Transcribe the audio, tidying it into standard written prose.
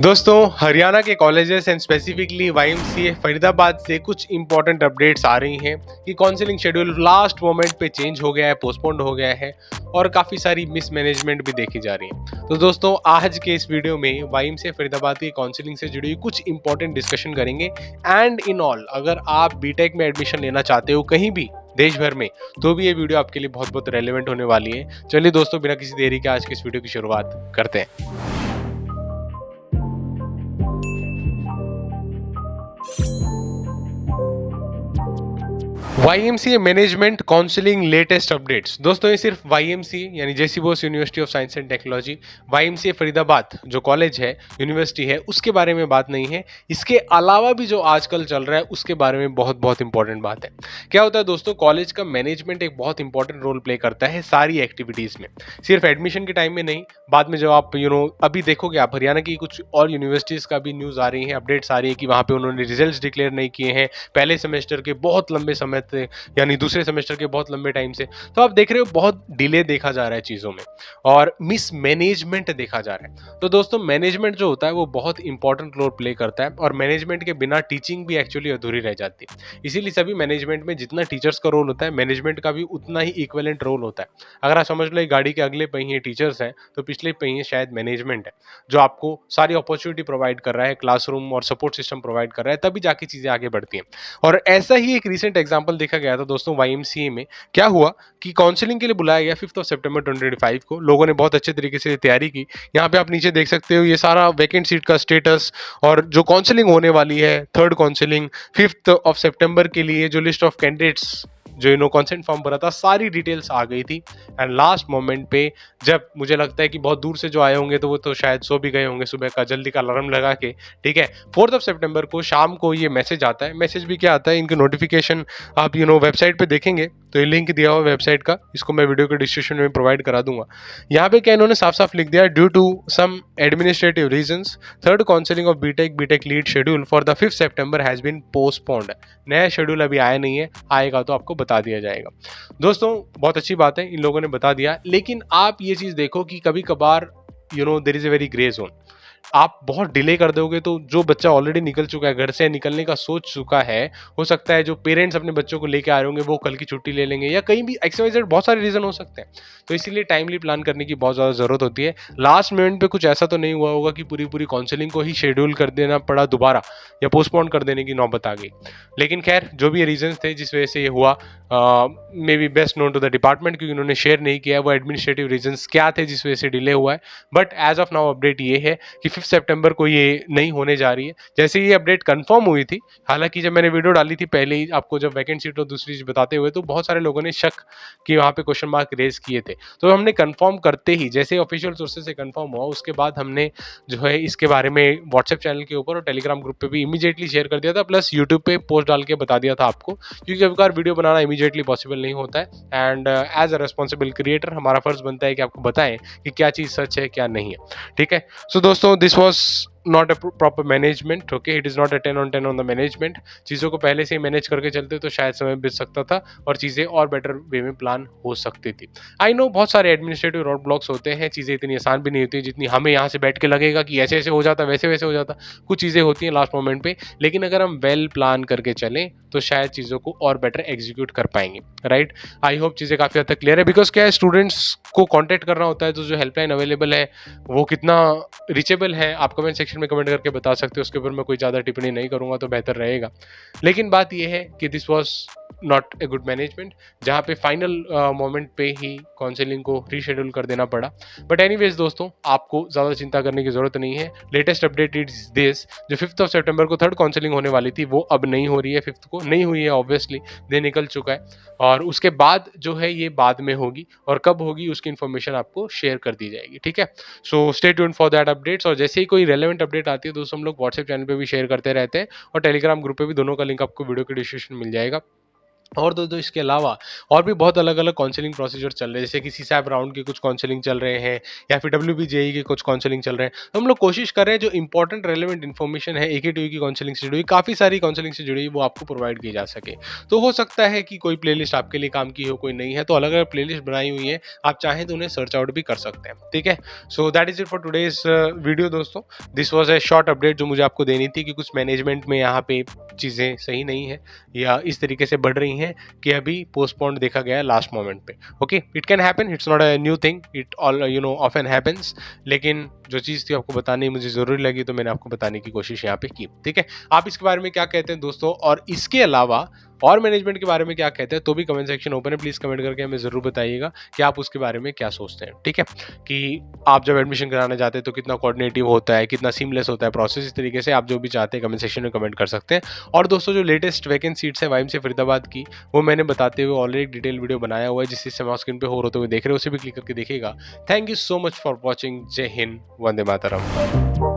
दोस्तों, हरियाणा के colleges and specifically YMCA Faridabad से कुछ इंपॉर्टेंट अपडेट्स आ रही हैं कि काउंसलिंग शेड्यूल लास्ट मोमेंट पे चेंज हो गया है, पोस्टपोन्ड हो गया है और काफ़ी सारी मिसमैनेजमेंट भी देखी जा रही है। तो दोस्तों, आज के इस वीडियो में वाईएमसीए फरीदाबाद की काउंसलिंग से जुड़ी हुई कुछ इंपॉर्टेंट डिस्कशन करेंगे। एंड इन ऑल, अगर आप बीटेक में एडमिशन लेना चाहते हो कहीं भी देश भर में, तो भी ये वीडियो आपके लिए बहुत बहुत रेलेवेंट होने वाली है। चलिए दोस्तों, बिना किसी देरी के आज के इस वीडियो की शुरुआत करते हैं। YMCA management counselling latest updates. दोस्तों, ये सिर्फ वाईएमसीए यानी J C Bose university of science and technology, YMCA Faridabad जो कॉलेज है, यूनिवर्सिटी है, उसके बारे में बात नहीं है। इसके अलावा भी जो आजकल चल रहा है उसके बारे में बहुत बहुत इंपॉर्टेंट बात है। क्या होता है दोस्तों, कॉलेज का मैनेजमेंट एक बहुत इंपॉर्टेंट रोल प्ले करता है सारी एक्टिविटीज में, सिर्फ एडमिशन के टाइम में नहीं। बाद में जब आप अभी देखोगे, आप हरियाणा की कुछ और यूनिवर्सिटीज का भी न्यूज आ रही है, अपडेट्स आ रही है कि वहां पे उन्होंने रिजल्ट्स डिक्लेयर नहीं किए हैं पहले सेमेस्टर के बहुत लंबे समय से, यानी दूसरे सेमेस्टर के बहुत लंबे टाइम से। तो आप देख रहे हो बहुत डिले देखा जा रहा है चीज़ों में और मिसमैनेजमेंट देखा जा रहा है। तो दोस्तों, मैनेजमेंट जो होता है वो बहुत इंपॉर्टेंट रोल प्ले करता है और मैनेजमेंट के बिना टीचिंग भी एक्चुअली अधूरी रह जाती है। इसीलिए सभी मैनेजमेंट में जितना टीचर्स का रोल होता है, मैनेजमेंट का भी उतना ही इक्विवेलेंट रोल होता है। अगर आप समझ लो, एक गाड़ी के अगले पहिए टीचर्स हैं तो पिछले पहिए शायद मैनेजमेंट है, जो आपको सारी अपॉर्चुनिटी प्रोवाइड कर रहा है, क्लासरूम और सपोर्ट सिस्टम प्रोवाइड कर रहा है, तभी जाके चीज़ें आगे बढ़ती हैं। और ऐसा ही एक रीसेंट एग्जांपल देखा गया था दोस्तों वाईएमसीए में। क्या हुआ कि काउंसलिंग के लिए बुलाया गया 5 सितंबर 2025 को। लोगों ने बहुत अच्छे तरीके से तैयारी की। यहाँ पे आप नीचे देख सकते हो ये सारा वैकेंट सीट का स्टेटस और जो काउंसलिंग होने वाली है, थर्ड काउंसलिंग 5 सितंबर के लिए, जो लिस्ट ऑफ कैंडिडेट्स जो कॉन्सेंट फॉर्म भरा था, सारी डिटेल्स आ गई थी। एंड लास्ट मोमेंट पे, जब मुझे लगता है कि बहुत दूर से जो आए होंगे तो वो तो शायद सो भी गए होंगे सुबह का जल्दी का अलार्म लगा के, ठीक है, 4 सितंबर को शाम को ये मैसेज आता है। मैसेज भी क्या आता है, इनकी नोटिफिकेशन आप वेबसाइट पे देखेंगे तो ये लिंक दिया हुआ वेबसाइट का, इसको मैं वीडियो के डिस्क्रिप्शन में प्रोवाइड करा दूंगा। यहाँ पे क्या इन्होंने साफ साफ लिख दिया, due to some administrative reasons, third counselling of BTech lead schedule for the 5 September has been postponed. नया शेड्यूल अभी आया नहीं है, आएगा तो आपको बता दिया जाएगा। दोस्तों, बहुत अच्छी बात है, इन लोगों ने बता दिया। लेकिन आप ये चीज देखो कि कभी कभार there is a very grey zone. आप बहुत डिले कर दोगे तो जो बच्चा ऑलरेडी निकल चुका है, घर से निकलने का सोच चुका है, हो सकता है जो पेरेंट्स अपने बच्चों को लेके आ रहे होंगे वो कल की छुट्टी ले लेंगे, या कहीं भी एक्सवाइजेड बहुत सारे रीजन हो सकते हैं। तो इसीलिए टाइमली प्लान करने की बहुत ज़्यादा ज़रूरत होती है। लास्ट मिनट पे कुछ ऐसा तो नहीं हुआ होगा कि पूरी पूरी काउंसलिंग को ही शेड्यूल कर देना पड़ा दोबारा, या पोस्टपोन कर देने की नौबत आ गई। लेकिन खैर, जो भी रीजन थे जिस वजह से ये हुआ, may be best known to the department, क्योंकि उन्होंने शेयर नहीं किया वो एडमिनिस्ट्रेटिव रीजंस क्या थे जिस वजह से डिले हुआ है। But as of now update ये है कि 5 सितंबर को ये नहीं होने जा रही है। जैसे ये अपडेट कंफर्म हुई थी, हालांकि जब मैंने वीडियो डाली थी पहले ही आपको, जब वैकेंट सीट और दूसरी चीज बताते हुए, तो बहुत सारे लोगों ने शक कि वहाँ पे क्वेश्चन मार्क रेज किए थे। तो हमने कंफर्म करते ही, जैसे ऑफिशियल सोर्सेज से कंफर्म हुआ, उसके बाद हमने जो है इसके बारे में व्हाट्सएप चैनल के ऊपर और टेलीग्राम ग्रुप पे भी इमीडिएटली शेयर कर दिया था, प्लस यूट्यूब पे पोस्ट डाल के बता दिया था आपको, क्योंकि कभी कभार वीडियो बनाना इमीडिएटली पॉसिबल नहीं होता है। And as a responsible creator हमारा फर्ज बनता है कि आपको बताएं कि क्या चीज़ सच है क्या नहीं है, ठीक है। सो दोस्तों, this was not a proper management, okay, it is not a 10 on 10 on the management. चीज़ों को पहले से ही मैनेज करके चलते तो शायद समय बच सकता था और चीज़ें और बेटर वे में प्लान हो सकती थी। आई नो बहुत सारे एडमिनिस्ट्रेटिव रोड ब्लॉक्स होते हैं, चीज़ें इतनी आसान भी नहीं होती जितनी हमें यहाँ से बैठ के लगेगा कि ऐसे ऐसे हो जाता, वैसे वैसे हो जाता। कुछ चीज़ें होती हैं लास्ट मोमेंट पे, लेकिन अगर हम वेल प्लान करके चलें तो शायद चीज़ों को और बेटर एग्जीक्यूट कर पाएंगे, राइट। आई होप चीज़ें काफ़ी हद तक क्लियर है, बिकॉज क्या है, स्टूडेंट्स को कॉन्टैक्ट करना होता है तो जो हेल्पलाइन अवेलेबल है वो कितना रीचेबल है, आप कमेंट सेक्शन में कमेंट करके बता सकते हो। उसके ऊपर मैं कोई ज़्यादा टिप्पणी नहीं करूँगा तो बेहतर रहेगा। लेकिन बात यह है कि this was not a good management, जहाँ पे फाइनल मोमेंट पे ही काउंसलिंग को रीशेड्यूल कर देना पड़ा। बट एनीवेज दोस्तों, आपको ज़्यादा चिंता करने की ज़रूरत नहीं है। लेटेस्ट अपडेट इज दिस, जो 5 सितंबर को थर्ड काउंसलिंग होने वाली थी वो अब नहीं हो रही है। 5 को नहीं हुई है, ऑब्वियसली दिन निकल चुका है, और उसके बाद जो है ये बाद में होगी, और कब होगी उसकी इन्फॉर्मेशन आपको शेयर कर दी जाएगी, ठीक है। So stay tuned for that updates, और जैसे ही कोई रेलेवेंट अपडेट आती है दोस्तों, हम लोग व्हाट्सएप चैनल पे भी शेयर करते रहते हैं और टेलीग्राम ग्रुप पे भी, दोनों का लिंक आपको वीडियो के डिस्क्रिप्शन में मिल जाएगा। और दोस्तों इसके अलावा और भी बहुत अलग-अलग काउंसलिंग प्रोसीजर चल रहे हैं, जैसे कि सीसैट राउंड के कुछ काउंसलिंग चल रहे हैं या फिर डब्ल्यूबीजेई के कुछ काउंसलिंग चल रहे हैं। तो हम लोग कोशिश कर रहे हैं जो इंपॉर्टेंट रेलेवेंट इन्फॉर्मेशन है एकेटीयू की काउंसलिंग से जुड़ी हुई, काफ़ी सारी काउंसलिंग से जुड़ी हुई, वो आपको प्रोवाइड की जा सके। तो हो सकता है कि कोई प्लेलिस्ट आपके लिए काम की हो, कोई नहीं है, तो अलग-अलग प्लेलिस्ट बनाई हुई है, आप चाहें तो उन्हें सर्च आउट भी कर सकते हैं, ठीक है? So that is it for today's video दोस्तों। This was a short update जो मुझे आपको देनी थी कि कुछ मैनेजमेंट में यहाँ पे चीज़ें सही नहीं है या इस तरीके से बढ़ रही हैं कि अभी पोस्टपोन्ड देखा गया है लास्ट मोमेंट पे। Okay, it can happen, it's not a new thing, it all often happens. लेकिन जो चीज़ थी आपको बतानी मुझे ज़रूरी लगी, तो मैंने आपको बताने की कोशिश यहाँ पे की, ठीक है? आप इसके बारे में क्या कहते हैं दोस्तों, और इसके अलावा और मैनेजमेंट के बारे में क्या कहते हैं, तो भी कमेंट सेक्शन ओपन है, प्लीज़ कमेंट करके हमें ज़रूर बताइएगा कि आप उसके बारे में क्या सोचते हैं, ठीक है? कि आप जब एडमिशन कराने जाते हैं तो कितना कोऑर्डिनेटिव होता है, कितना सीमलेस होता है प्रोसेस, इस तरीके से आप जो भी चाहते हैं कमेंट सेक्शन में कमेंट कर सकते हैं। और दोस्तों जो लेटेस्ट वैकेंट सीट्स है वाईएमसी फरीदाबाद की, वो मैंने बताते हुए ऑलरेडी डिटेल वीडियो बनाया हुआ है, जिस चीज़ से हम स्क्रीन पे होते हुए देख रहे हो, उसे भी क्लिक करके देखिएगा। Thank you so much for watching. जय हिंद, वंदे मातरम।